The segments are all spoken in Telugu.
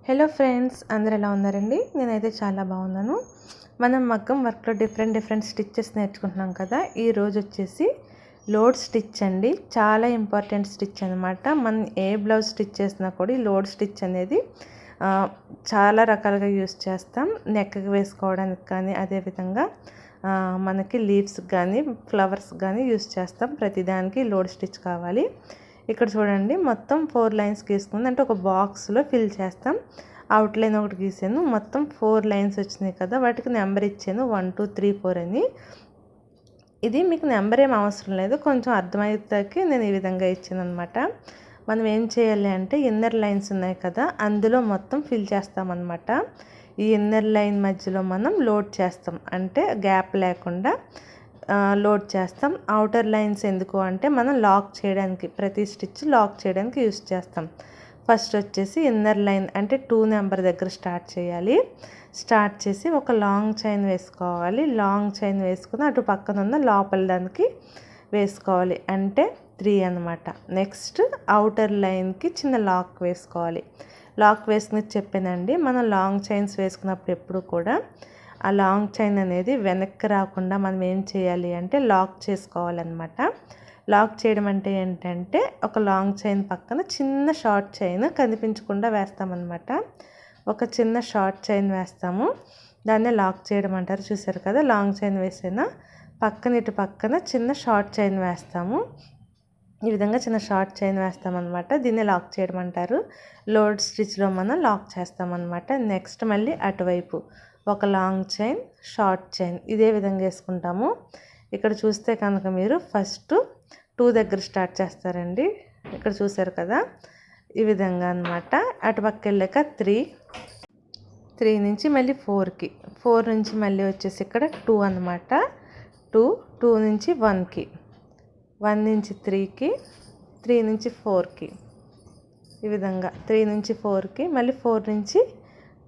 హలో ఫ్రెండ్స్, అందరు ఎలా ఉన్నారండి? నేనైతే చాలా బాగున్నాను. మనం మగ్గం వర్క్లో డిఫరెంట్ స్టిచ్చెస్ నేర్చుకుంటున్నాం కదా. ఈ రోజు వచ్చేసి లోడ్ స్టిచ్ అండి. చాలా ఇంపార్టెంట్ స్టిచ్ అనమాట. మనం ఏ బ్లౌజ్ స్టిచ్ చేసినా కూడా ఈ లోడ్ స్టిచ్ అనేది చాలా రకాలుగా యూస్ చేస్తాం. నెక్కి వేసుకోవడానికి కానీ, అదేవిధంగా మనకి లీవ్స్ కానీ ఫ్లవర్స్ కానీ యూస్ చేస్తాం. ప్రతిదానికి లోడ్ స్టిచ్ కావాలి. ఇక్కడ చూడండి, మొత్తం 4 లైన్స్ గీసుకుంది. అంటే ఒక బాక్స్లో ఫిల్ చేస్తాం. అవుట్లైన్ ఒకటి గీసాను, మొత్తం 4 లైన్స్ వచ్చినాయి కదా. వాటికి నెంబర్ ఇచ్చాను 1 2 3 4 అని. ఇది మీకు నెంబర్ ఏం అవసరం లేదు, కొంచెం అర్థమయ్యేకి నేను ఈ విధంగా ఇచ్చాను అనమాట. మనం ఏం చేయాలి అంటే ఇన్నర్ లైన్స్ ఉన్నాయి కదా, అందులో మొత్తం ఫిల్ చేస్తామన్నమాట. ఈ ఇన్నర్ లైన్ మధ్యలో మనం లోడ్ చేస్తాం, అంటే గ్యాప్ లేకుండా లోడ్ చేస్తాం. అవుటర్ లైన్స్ ఎందుకు అంటే మనం లాక్ చేయడానికి, ప్రతి స్టిచ్ లాక్ చేయడానికి యూస్ చేస్తాం. ఫస్ట్ వచ్చేసి ఇన్నర్ లైన్ అంటే 2 నెంబర్ దగ్గర స్టార్ట్ చేయాలి. స్టార్ట్ చేసి ఒక లాంగ్ చైన్ వేసుకోవాలి. లాంగ్ చైన్ వేసుకుని అటు పక్కన ఉన్న లోపల దానికి వేసుకోవాలి, అంటే 3 అన్నమాట. నెక్స్ట్ అవుటర్ లైన్కి చిన్న లాక్ వేసుకోవాలి. లాక్ వేసుకుని చెప్పానండి, మనం లాంగ్ చైన్స్ వేసుకున్నప్పుడు ఎప్పుడు కూడా ఆ లాంగ్ చైన్ అనేది వెనక్కి రాకుండా మనం ఏం చేయాలి అంటే లాక్ చేసుకోవాలన్నమాట. లాక్ చేయడం అంటే ఏంటంటే ఒక లాంగ్ చైన్ పక్కన చిన్న షార్ట్ చైన్ కనిపించకుండా వేస్తామన్నమాట. ఒక చిన్న షార్ట్ చైన్ వేస్తాము, దాన్నే లాక్ చేయడం అంటారు. చూసారు కదా, లాంగ్ చైన్ వేసిన ఇటు పక్కన చిన్న షార్ట్ చైన్ వేస్తాము. ఈ విధంగా చిన్న షార్ట్ చైన్ వేస్తామన్నమాట. దీన్ని లాక్ చేయడం అంటారు. లోడ్ స్టిచ్లో మనం లాక్ చేస్తామన్నమాట. నెక్స్ట్ మళ్ళీ అటువైపు ఒక లాంగ్ చైన్, షార్ట్ చైన్ ఇదే విధంగా వేసుకుంటాము. ఇక్కడ చూస్తే కనుక మీరు ఫస్ట్ 2 దగ్గర స్టార్ట్ చేస్తారండి. ఇక్కడ చూసారు కదా, ఈ విధంగా అన్నమాట. అటుపక్క వెళ్ళాక 3 నుంచి మళ్ళీ 4కి, 4 నుంచి మళ్ళీ వచ్చేసి ఇక్కడ 2 అన్నమాట. 2 నుంచి 1కి, 1 నుంచి 3కి, 3 నుంచి 4కి, ఈ విధంగా 3 నుంచి 4కి, మళ్ళీ 4 నుంచి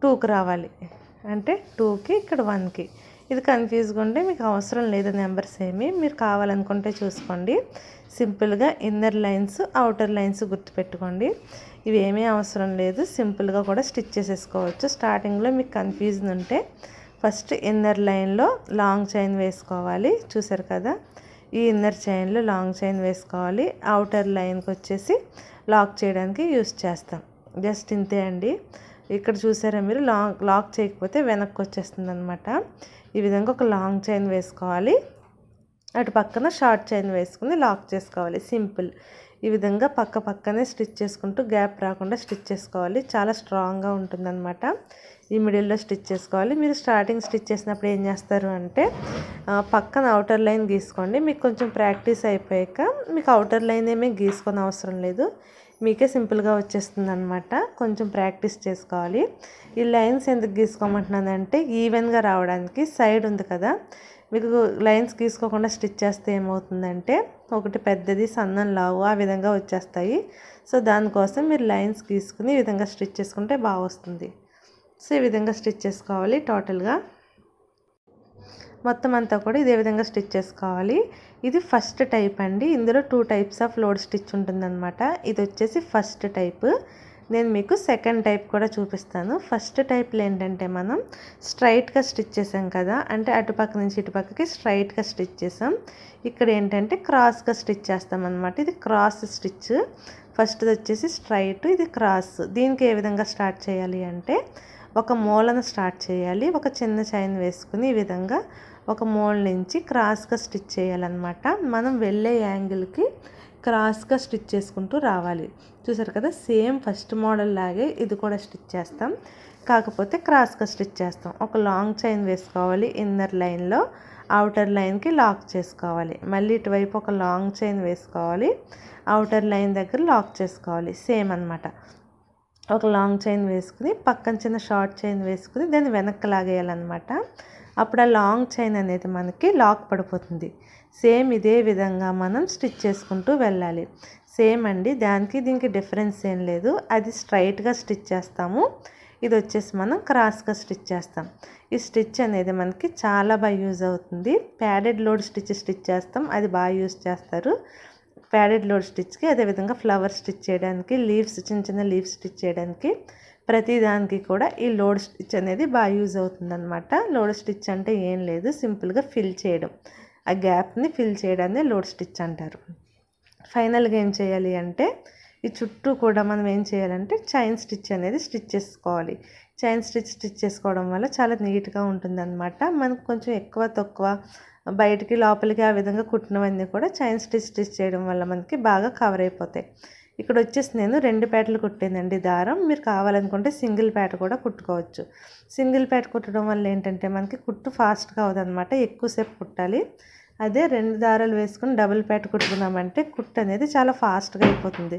2కి రావాలి, అంటే 2కి, ఇక్కడ 1కి. ఇది కన్ఫ్యూజ్గా ఉంటే మీకు అవసరం లేదు నెంబర్స్ ఏమి, మీరు కావాలనుకుంటే చూసుకోండి. సింపుల్గా ఇన్నర్ లైన్స్, అవుటర్ లైన్స్ గుర్తుపెట్టుకోండి. ఇవి ఏమీ అవసరం లేదు, సింపుల్గా కూడా స్టిచ్ చేసేసుకోవచ్చు. స్టార్టింగ్లో మీకు కన్ఫ్యూజన్ ఉంటే ఫస్ట్ ఇన్నర్ లైన్లో లాంగ్ చైన్ వేసుకోవాలి. చూసారు కదా, ఈ ఇన్నర్ చైన్లో లాంగ్ చైన్ వేసుకోవాలి. అవుటర్ లైన్కి వచ్చేసి లాక్ చేయడానికి యూస్ చేస్తాం. జస్ట్ ఇంతే అండి. ఇక్కడ చూసారా మీరు, లాక్ చేయకపోతే వెనక్కి వచ్చేస్తుంది అనమాట. ఈ విధంగా ఒక లాంగ్ చైన్ వేసుకోవాలి, అటు పక్కన షార్ట్ చైన్ వేసుకుని లాక్ చేసుకోవాలి. సింపుల్. ఈ విధంగా పక్కనే స్టిచ్ చేసుకుంటూ గ్యాప్ రాకుండా స్టిచ్ చేసుకోవాలి. చాలా స్ట్రాంగ్గా ఉంటుందన్నమాట. ఈ మిడిల్లో స్టిచ్ చేసుకోవాలి. మీరు స్టార్టింగ్ స్టిచ్ చేసినప్పుడు ఏం చేస్తారు అంటే పక్కన అవుటర్ లైన్ గీసుకోండి. మీకు కొంచెం ప్రాక్టీస్ అయిపోయాక మీకు అవుటర్ లైన్ ఏమీ గీసుకొని అవసరం లేదు, మీకే సింపుల్గా వచ్చేస్తుంది అనమాట. కొంచెం ప్రాక్టీస్ చేసుకోవాలి. ఈ లైన్స్ ఎందుకు గీసుకోమంటున్నానంటే ఈవెన్గా రావడానికి. సైడ్ ఉంది కదా, మీకు లైన్స్ గీసుకోకుండా స్టిచ్ చేస్తే ఏమవుతుందంటే ఒకటి పెద్దది, సన్నం, లావు ఆ విధంగా వచ్చేస్తాయి. సో దానికోసం మీరు లైన్స్ గీసుకుని ఈ విధంగా స్టిచ్ చేసుకుంటే బాగా వస్తుంది. సో ఈ విధంగా స్టిచ్ చేసుకోవాలి. టోటల్గా మొత్తం అంతా కూడా ఇదే విధంగా స్టిచ్ చేసుకోవాలి. ఇది ఫస్ట్ టైప్ అండి. ఇందులో 2 టైప్స్ ఆఫ్ లోడ్ స్టిచ్ ఉంటుందన్నమాట. ఇది వచ్చేసి ఫస్ట్ టైప్. నేను మీకు సెకండ్ టైప్ కూడా చూపిస్తాను. ఫస్ట్ టైప్లో ఏంటంటే మనం స్ట్రైట్గా స్టిచ్ చేసాం కదా, అంటే అటుపక్క నుంచి ఇటుపక్కకి స్ట్రైట్గా స్టిచ్ చేసాం. ఇక్కడ ఏంటంటే క్రాస్గా స్టిచ్ చేస్తాం అన్నమాట. ఇది క్రాస్ స్టిచ్. ఫస్ట్ది వచ్చేసి స్ట్రైట్, ఇది క్రాస్. దీనికి ఏ విధంగా స్టార్ట్ చేయాలి అంటే ఒక మూలను స్టార్ట్ చేయాలి. ఒక చిన్న చైన్ వేసుకుని ఈ విధంగా ఒక మూల నుంచి క్రాస్గా స్టిచ్ చేయాలన్నమాట. మనం వెళ్ళే యాంగిల్కి క్రాస్గా స్టిచ్ చేసుకుంటూ రావాలి. చూసారు కదా, సేమ్ ఫస్ట్ మోడల్ లాగే ఇది కూడా స్టిచ్ చేస్తాం, కాకపోతే క్రాస్గా స్టిచ్ చేస్తాం. ఒక లాంగ్ చైన్ వేసుకోవాలి ఇన్నర్ లైన్లో, అవుటర్ లైన్కి లాక్ చేసుకోవాలి. మళ్ళీ ఇటువైపు ఒక లాంగ్ చైన్ వేసుకోవాలి, అవుటర్ లైన్ దగ్గర లాక్ చేసుకోవాలి. సేమ్ అన్నమాట. ఒక లాంగ్ చైన్ వేసుకుని పక్కన చిన్న షార్ట్ చైన్ వేసుకుని దాన్ని వెనక్కి లాగేయాలన్నమాట. అప్పుడు ఆ లాంగ్ చైన్ అనేది మనకి లాక్ పడిపోతుంది. సేమ్ ఇదే విధంగా మనం స్టిచ్ చేసుకుంటూ వెళ్ళాలి. సేమ్ అండి, దీనికి డిఫరెన్స్ ఏం లేదు. అది స్ట్రైట్గా స్టిచ్ చేస్తాము, ఇది వచ్చేసి మనం క్రాస్గా స్టిచ్ చేస్తాం. ఈ స్టిచ్ అనేది మనకి చాలా బాగా యూజ్ అవుతుంది. ప్యాడెడ్ లోడ్ స్టిచ్ చేస్తాం, అది బాగా యూజ్ చేస్తారు. ప్యాడెడ్ లోడ్ స్టిచ్కి, అదేవిధంగా ఫ్లవర్ స్టిచ్ చేయడానికి, చిన్న లీవ్స్ స్టిచ్ చేయడానికి ప్రతి దానికి కూడా ఈ లోడ్ స్టిచ్ అనేది బాగా యూజ్ అవుతుందన్నమాట. లోడ్ స్టిచ్ అంటే ఏం లేదు, సింపుల్గా ఫిల్ చేయడం, ఆ గ్యాప్ని ఫిల్ చేయడాన్ని లోడ్ స్టిచ్ అంటారు. ఫైనల్గా ఏం చేయాలి అంటే ఈ చుట్టూ కూడా మనం ఏం చేయాలంటే చైన్ స్టిచ్ అనేది స్టిచ్ చేసుకోవాలి. చైన్ స్టిచ్ చేసుకోవడం వల్ల చాలా నీట్గా ఉంటుందన్నమాట. మనకు కొంచెం ఎక్కువ తక్కువ బయటికి లోపలికి ఆ విధంగా కుట్టినవన్నీ కూడా చైన్ స్టిచ్ చేయడం వల్ల మనకి బాగా కవర్ అయిపోతాయి. ఇక్కడ వచ్చేసి నేను 2 పేటలు కుట్టానండి దారం. మీరు కావాలనుకుంటే సింగిల్ పేట కూడా కుట్టుకోవచ్చు. సింగిల్ పేట కుట్టడం వల్ల ఏంటంటే మనకి కుట్టు ఫాస్ట్గా అవుతుందన్నమాట, ఎక్కువసేపు కుట్టాలి. అదే 2 దారాలు వేసుకుని డబుల్ పేట కుట్టుకున్నామంటే కుట్టు అనేది చాలా ఫాస్ట్గా అయిపోతుంది.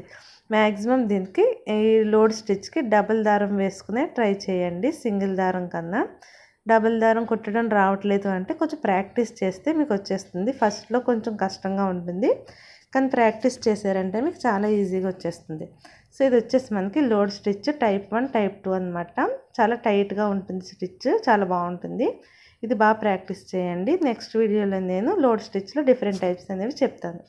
మ్యాక్సిమం దీనికి ఈ లోడ్ స్టిచ్కి డబుల్ దారం వేసుకునే ట్రై చేయండి సింగిల్ దారం కన్నా. డబుల్ దారం కుట్టడం రావట్లేదు అంటే కొంచెం ప్రాక్టీస్ చేస్తే మీకు వచ్చేస్తుంది. ఫస్ట్లో కొంచెం కష్టంగా ఉంటుంది, కానీ ప్రాక్టీస్ చేశారంటే మీకు చాలా ఈజీగా వచ్చేస్తుంది. సో ఇది వచ్చేసి మనకి లోడ్ స్టిచ్ టైప్ 1 టైప్ 2 అనమాట. చాలా టైట్గా ఉంటుంది స్టిచ్, చాలా బాగుంటుంది. ఇది బాగా ప్రాక్టీస్ చేయండి. నెక్స్ట్ వీడియోలో నేను లోడ్ స్టిచ్లో డిఫరెంట్ టైప్స్ అనేవి చెప్తాను.